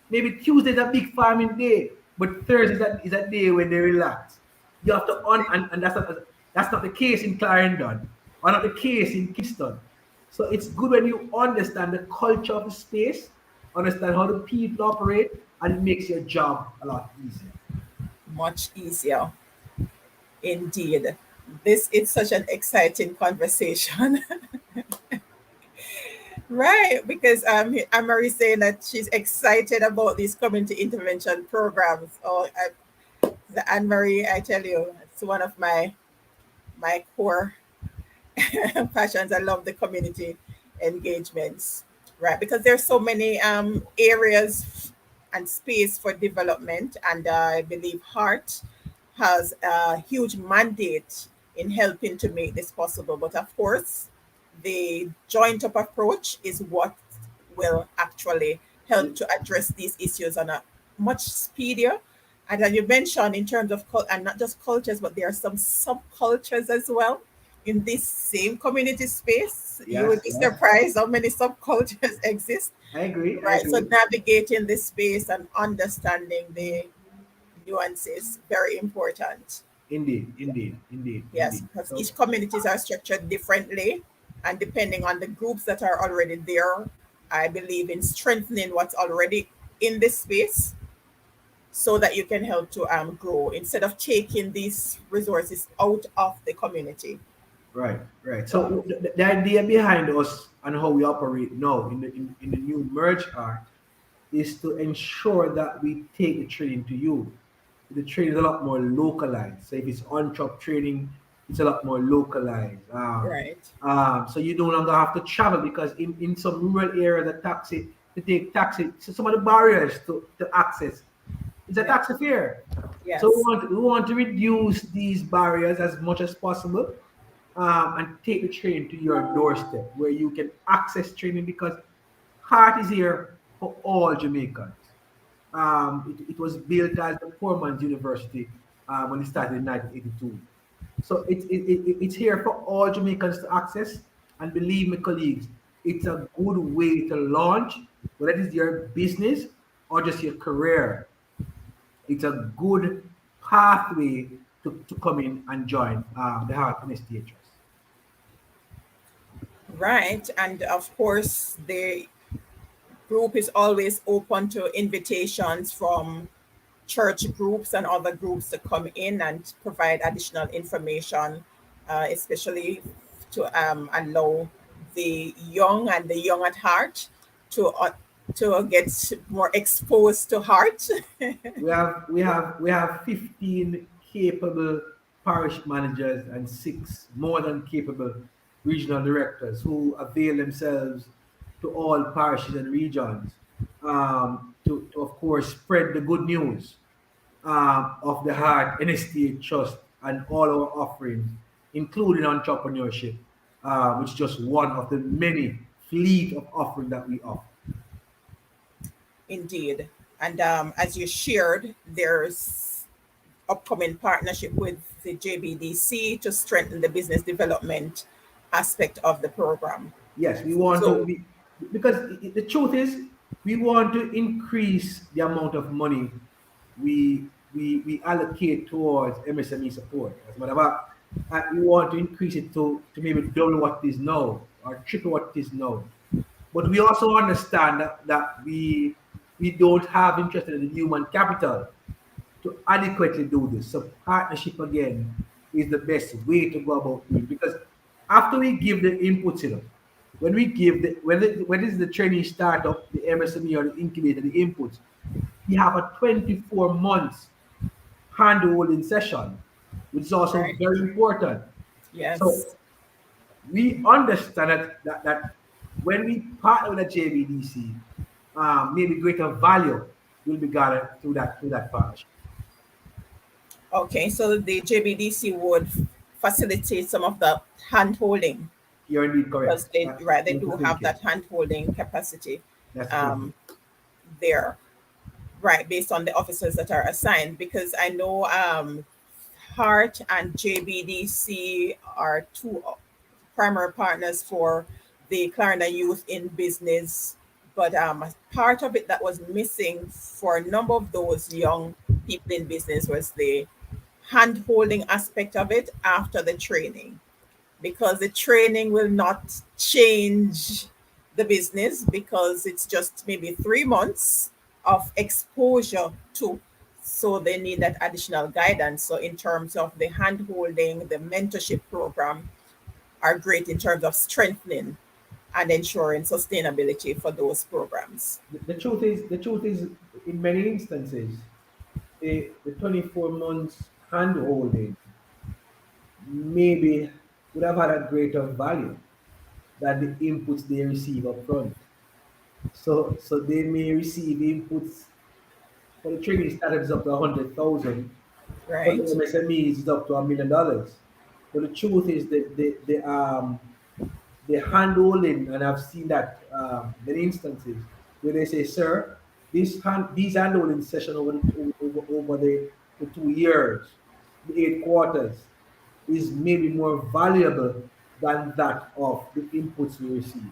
maybe Tuesday's a big farming day, but Thursday is a day when they relax. You have to and that's not the case in Clarendon, or not the case in Kingston. So it's good when you understand the culture of the space, understand how the people operate, and it makes your job a lot easier. Much easier. Indeed. This is such an exciting conversation. Right, because Anne-Marie saying that she's excited about these community intervention programs. Oh, the Anne-Marie, I tell you, it's one of my core passions. I love the community engagements, right? Because there's so many areas and space for development, and I believe Heart has a huge mandate in helping to make this possible. But of course, the joint up approach is what will actually help to address these issues on a much speedier. And as you mentioned, in terms of and not just cultures, but there are some subcultures as well in this same community space. You would Yes, be yes. surprised how many subcultures exist, I agree. I right? So agree. navigating this space and understanding the nuances very important. Indeed, indeed, indeed, Yes, indeed. because So each communities are structured differently, and depending on the groups that are already there, I believe in strengthening what's already in this space so that you can help to grow instead of taking these resources out of the community. Right, right. So, So the idea behind us and how we operate now in the new merge art is to ensure that we take the training to you. The training is a lot more localized. So if it's on-job training, it's a lot more localized. right. So you no longer have to travel because in some rural area, to take taxi, so some of the barriers to access is a Yeah. taxi fare. So Yes. we want to reduce these barriers as much as possible, and take the train to your doorstep where you can access training because Heart is here for all Jamaicans. It was built as the poor man's university when it started in 1982. So it's here for all Jamaicans to access. And believe me, colleagues, it's a good way to launch, whether it is your business or just your career. It's a good pathway to come in and join the Heart NSTA Trust. Right. And of course, the group is always open to invitations from church groups and other groups to come in and provide additional information, especially to allow the young and the young at heart to get more exposed to heart. We have 15 capable parish managers and six more than capable regional directors who avail themselves to all parishes and regions, to of course spread the good news of the Heart NSTA Trust and all our offerings, including entrepreneurship, which is just one of the many fleet of offerings that we offer. Indeed. And as you shared, there's upcoming partnership with the JBDC to strengthen the business development aspect of the program. Yes, we want to So, be, because the truth is we want to increase the amount of money we allocate towards MSME support. As a matter of fact, we want to increase it to maybe double what it is now or triple what it is now. But we also understand that we don't have interest in the human capital to adequately do this. So partnership again is the best way to go about doing it because after we give the inputs, when we give the when is the training startup, the MSME or the incubator, the inputs, we have a 24 months handholding session, which is also right. very important. So Yes. we understand that when we partner with a JBDC, maybe greater value will be gathered through that partnership. Okay. So the JBDC would facilitate some of the hand holding You're indeed because correct. they That's right they that's the do full have that case. hand holding capacity That's the full case. um, there, right, based on the officers that are assigned. Because I know Hart and JBDC are two primary partners for the Clarendon Youth in Business. But part of it that was missing for a number of those young people in business was the hand holding aspect of it after the training, because the training will not change the business because it's just maybe 3 months of exposure to. So they need that additional guidance. So in terms of the hand holding, the mentorship program are great in terms of strengthening and ensuring sustainability for those programs. The truth is, in many instances, the 24 months hand holding maybe would have had a greater value than the inputs they receive up front. So they may receive inputs for the training startups up to 100,000, for the Right. MSMEs is up to $1 million. But the truth is that the handholding, and I've seen that many instances where they say, "Sir, these handholding session over the 2 years, the 8 quarters, is maybe more valuable than that of the inputs we receive."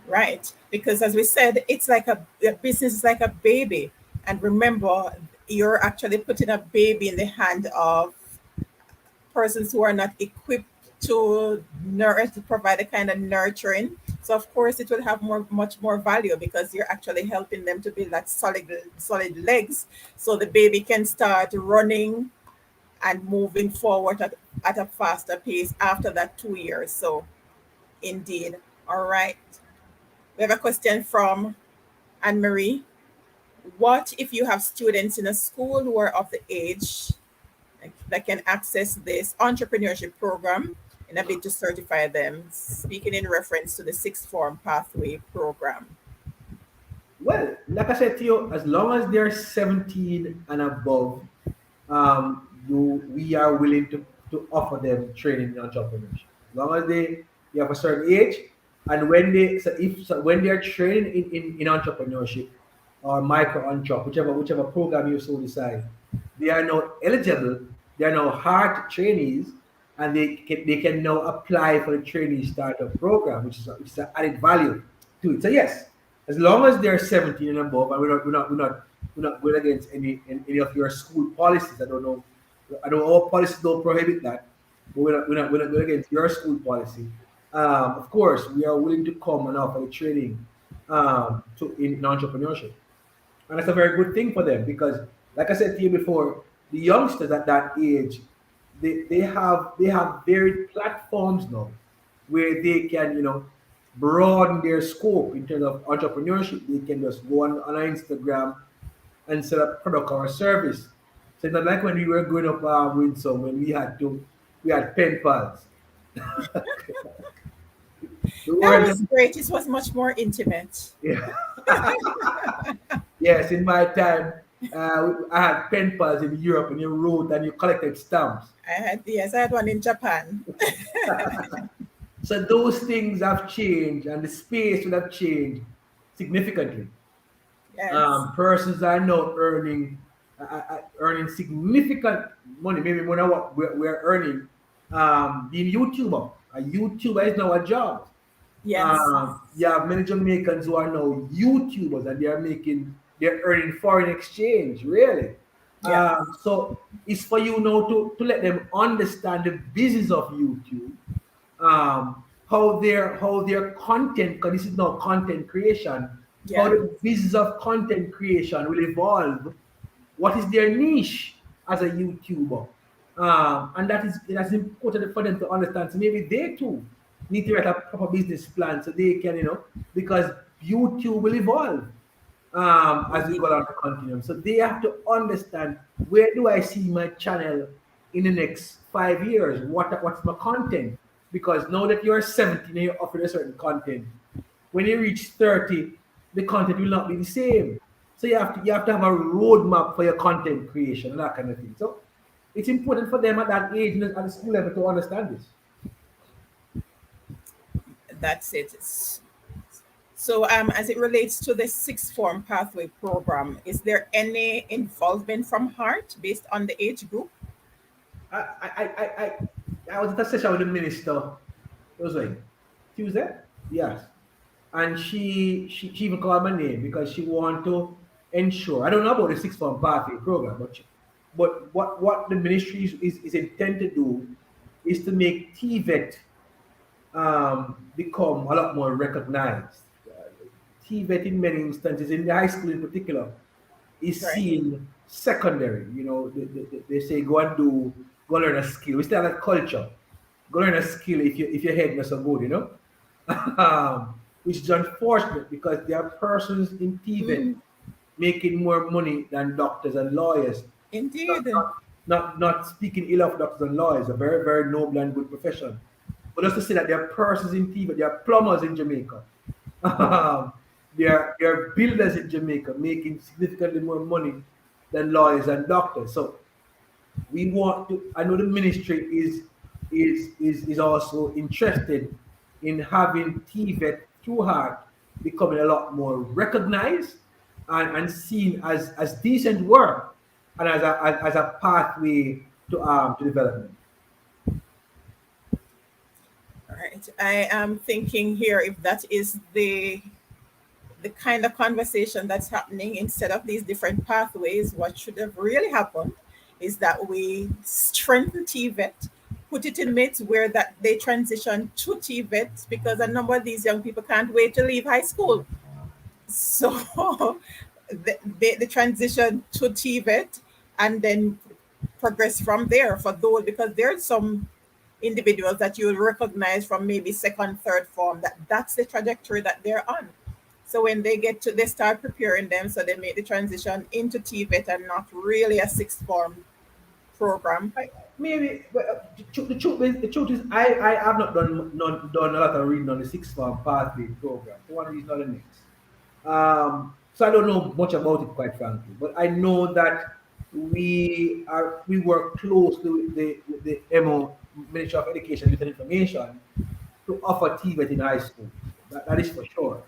Right. Because as we said, it's like a business is like a baby. And remember, you're actually putting a baby in the hand of persons who are not equipped to nurture, to provide a kind of nurturing. So of course it will have much more value because you're actually helping them to build that solid legs so the baby can start running and moving forward at a faster pace after that 2 years. So indeed. All right. We have a question from Anne Marie. What if you have students in a school who are of the age that can access this entrepreneurship program in a bid to certify them, speaking in reference to the sixth form pathway program? Well, like I said to you, as long as they're 17 and above, we are willing to offer them training in entrepreneurship. As long as they have a certain age, and when they're training in entrepreneurship or micro entrep, whichever program you so decide, they are now eligible. They are now hard trainees, and they can now apply for the trainee startup program, which is an added value to it. So yes, as long as they're 17 and above, and we're not going against any of your school policies. I don't know our policies don't prohibit that, but we're not going against your school policy. Of course, we are willing to come and offer the training in entrepreneurship, and that's a very good thing for them because, like I said to you before, the youngsters at that age, they have varied platforms now where they can broaden their scope in terms of entrepreneurship. They can just go on Instagram and sell a product or a service. So it's not like when we were growing up with some when we had pen pals. The That world, was great. It was much more intimate. yeah. Yes, in my time, I had pen pals in Europe, and you wrote and you collected stamps. I had one in Japan. So those things have changed, and the space would have changed significantly. Yes. Persons are now earning significant money, maybe more than what we're earning. Being YouTuber, a YouTuber is now a job. Yes. You have many Jamaicans who are now YouTubers, and they're earning foreign exchange, really. Yeah. So it's for you now to let them understand the business of YouTube, how their content, because this is now content creation, how Yeah. the business of content creation will evolve. What is their niche as a YouTuber? And that's important for them to understand. So maybe they too need to write a proper business plan so they can, because YouTube will evolve as we Indeed. go along the continuum. So they have to understand, where do I see my channel in the next 5 years? What's my content? Because now that you're 17 and you're offering a certain content, when you reach 30, the content will not be the same. So you have to have a roadmap for your content creation and that kind of thing. So it's important for them at that age and at the school level to understand this. That's it. So, as it relates to the sixth form pathway program, is there any involvement from Heart based on the age group? I I I I, I was at a session with the minister. It was like Tuesday, yes, and she even called my name because she want to ensure. I don't know about the six form pathway program, but what the ministry is intent to do is to make TVET become a lot more recognized. TVET in many instances, in the high school in particular, is Right. seen secondary. They say go learn a skill. We still have that culture. Go learn a skill if your head not so good, which is unfortunate because there are persons in TVET Mm, making more money than doctors and lawyers. Not, indeed. not, not speaking ill of doctors and lawyers, a very, very noble and good profession. But just to say that there are persons in TVET, there are plumbers in Jamaica. Um, there are builders in Jamaica making significantly more money than lawyers and doctors. So we want to. I know the ministry is also interested in having TVET through Heart becoming a lot more recognized and seen as decent work and as a pathway to development. All right. I am thinking here if that is the kind of conversation that's happening instead of these different pathways, what should have really happened is that we strengthen TVET put it in midst where that they transition to TVET, because a number of these young people can't wait to leave high school. So the transition to TVET and then progress from there for those, because there's some individuals that you'll recognize from maybe second, third form, that's the trajectory that they're on. So when they start preparing them, so they make the transition into TVET and not really a sixth form program. Maybe, but the truth is, I have not done a lot of reading on the sixth form pathway program. For one reason or the next. So I don't know much about it, quite frankly. But I know that we work closely with the MO Ministry of Education, Youth and Information, to offer TVET in high school. That is for sure.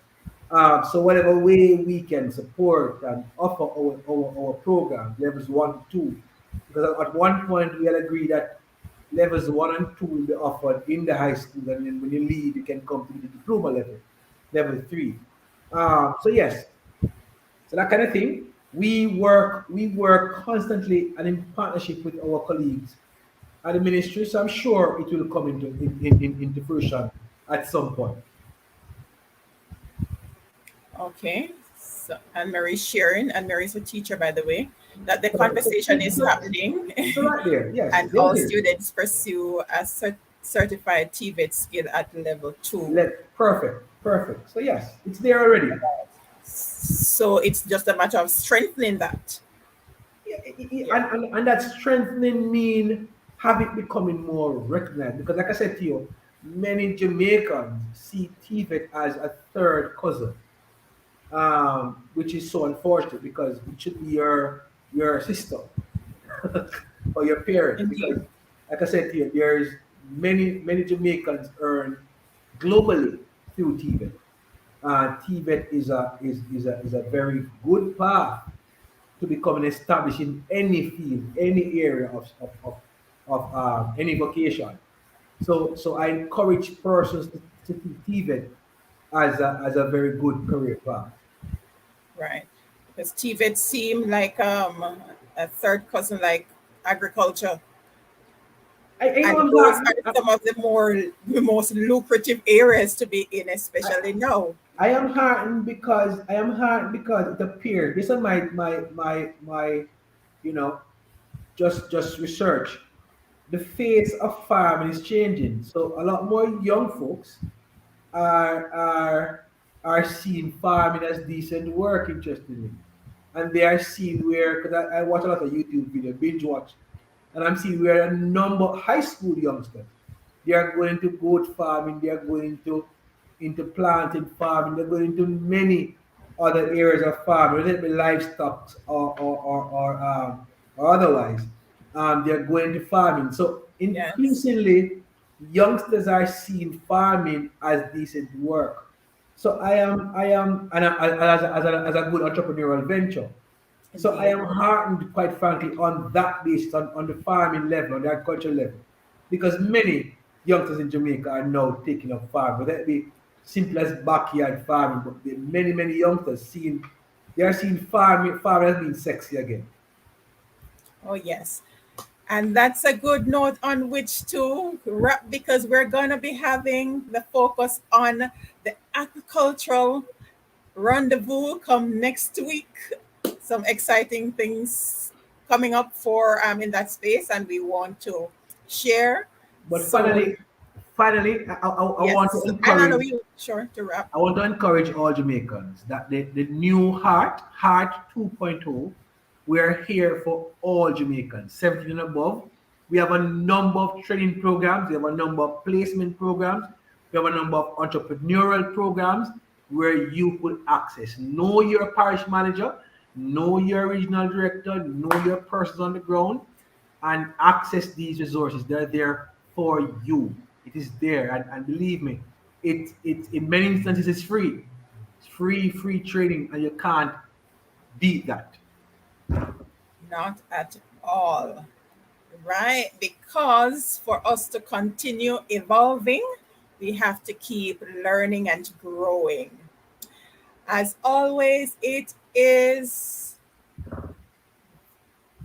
So whatever way we can support and offer our programs, levels 1 to 2, because at one point we had agreed that levels 1 and 2 will be offered in the high school, and then when you leave, you can come to the diploma level 3. So yes, so that kind of thing. We work constantly and in partnership with our colleagues at the ministry. So I'm sure it will come into fruition at some point. Okay. So Anne Marie's sharing, Anne Marie's a teacher, by the way, that the So, conversation is happening so right there, yes, and there all it is. students pursue a certified TVET skill at level 2. Perfect, perfect. So yes, it's there already. So it's just a matter of strengthening that. Yeah, Yeah. and that strengthening mean have it becoming more recognized, because like I said to you, many Jamaicans see TVET as a third cousin, which is so unfortunate because it should be your sister or your parent. Because Indeed. like I said to you, there's many Jamaicans earn globally through TVET. TVET is a very good path to becoming established in any field, any area of any vocation. So I encourage persons to see TVET as a very good career path. Right. Because TVET seem like a third cousin like agriculture. I And know I'm those heartened. are some of the most lucrative areas to be in, I, especially now. I am heartened because it appears based on my you know just research, the face of farming is changing. So a lot more young folks are seeing farming as decent work, interestingly, and they are seeing where, because I watch a lot of YouTube video, binge watch, and I'm seeing where a number of high school youngsters, they are going to goat farming, they are going into planting farming, they're going into many other areas of farming, whether it be livestock or otherwise. They're going to farming. So Yes. increasingly, youngsters are seeing farming as decent work. So as a good entrepreneurial venture. So I Indeed. am heartened, quite frankly, on that basis, on the farming level, on the agricultural level, because many youngsters in Jamaica are now taking up farming, whether it be simple as backyard farming, but many youngsters they are seeing farming as being sexy again. Oh, yes. And that's a good note on which to wrap, because we're going to be having the focus on the agricultural rendezvous come next week. Some exciting things coming up for in that space, and we want to share. But So finally, I want to yes, and I know encourage you sure to wrap. I want to encourage all Jamaicans that the new Heart 2.0, we're here for all Jamaicans, 17 and above. We have a number of training programs, we have a number of placement programs, we have a number of entrepreneurial programs where you could access. Know your parish manager, know your regional director, know your persons on the ground, and access these resources. They're there for you. It is there, and believe me, it in many instances it's free. It's free training, and you can't beat that. Not at all. Right? Because for us to continue evolving, we have to keep learning and growing. As always, it is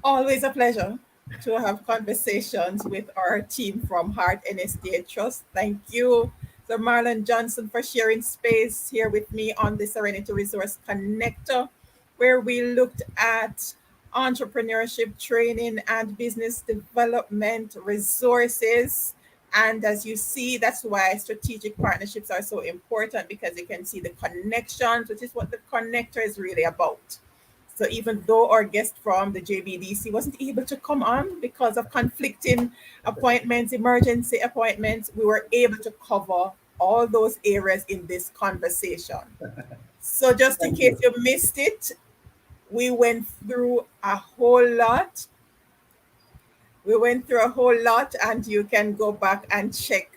always a pleasure to have conversations with our team from Heart NSTA Trust. Thank you, Sir Marlon Johnson, for sharing space here with me on the Serenity Resource Connector, where we looked at entrepreneurship training and business development resources. And as you see, that's why strategic partnerships are so important, because you can see the connections, which is what the connector is really about. So even though our guest from the JBDC wasn't able to come on because of conflicting appointments, emergency appointments, we were able to cover all those areas in this conversation. So just in Thank case you. you missed it, we went through a whole lot. We went through a whole lot, and you can go back and check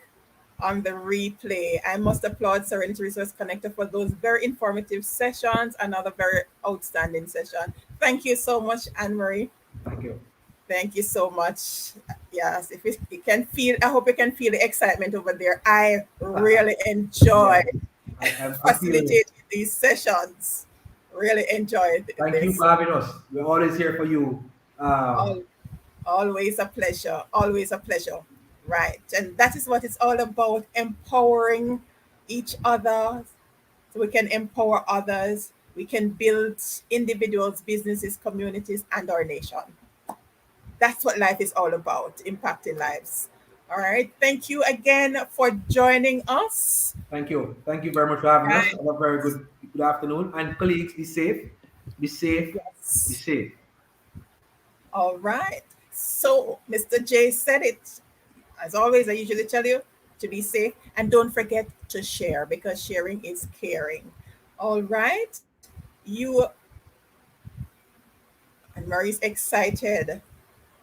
on the replay. I must applaud Serenity Resource Connector for those very informative sessions, another very outstanding session. Thank you so much, Anne Marie. Thank you. Thank you so much. Yes, if you can feel, I hope you can feel the excitement over there. I really Yeah, enjoy I'm feeling it. facilitating these sessions. Really enjoyed Thank you this. for having us. We're always here for you. Al- Always a pleasure. Always a pleasure. Right. And that is what it's all about, empowering each other so we can empower others. We can build individuals, businesses, communities, and our nation. That's what life is all about, impacting lives. All right. Thank you again for joining us. Thank you. Thank you very much for having us. Right. Have a very good afternoon. And colleagues, be safe. Be safe. Be Yes. safe. All right. So, Mr. J said it. As always, I usually tell you to be safe and don't forget to share, because sharing is caring. All right. You and Mary's excited.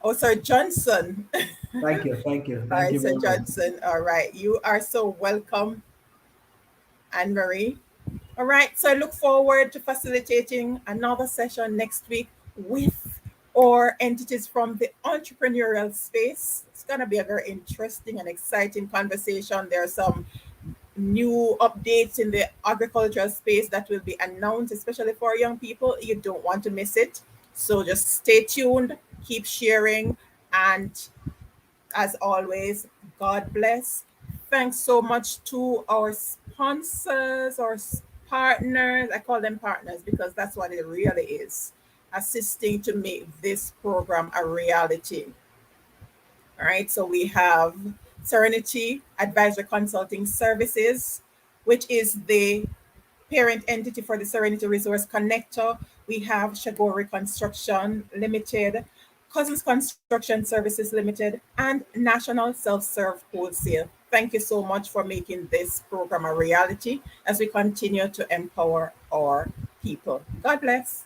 Oh, Sir Johnson. Thank you. Thank you. All Thank right, you Sir very much. Johnson. All right. You are so welcome, Anne Marie. All right. So I look forward to facilitating another session next week with our entities from the entrepreneurial space. It's going to be a very interesting and exciting conversation. There are some new updates in the agricultural space that will be announced, especially for young people. You don't want to miss it. So just stay tuned, keep sharing, and as always, God bless. Thanks so much to our sponsors, our partners. I call them partners because that's what it really is, assisting to make this program a reality. All right, so we have Serenity Advisory Consulting Services, which is the parent entity for the Serenity Resource Connector. We have Sha-gore Construction Limited, Cousins Construction Services Limited, and National Self-Serve Wholesale. Thank you so much for making this program a reality as we continue to empower our people. God bless.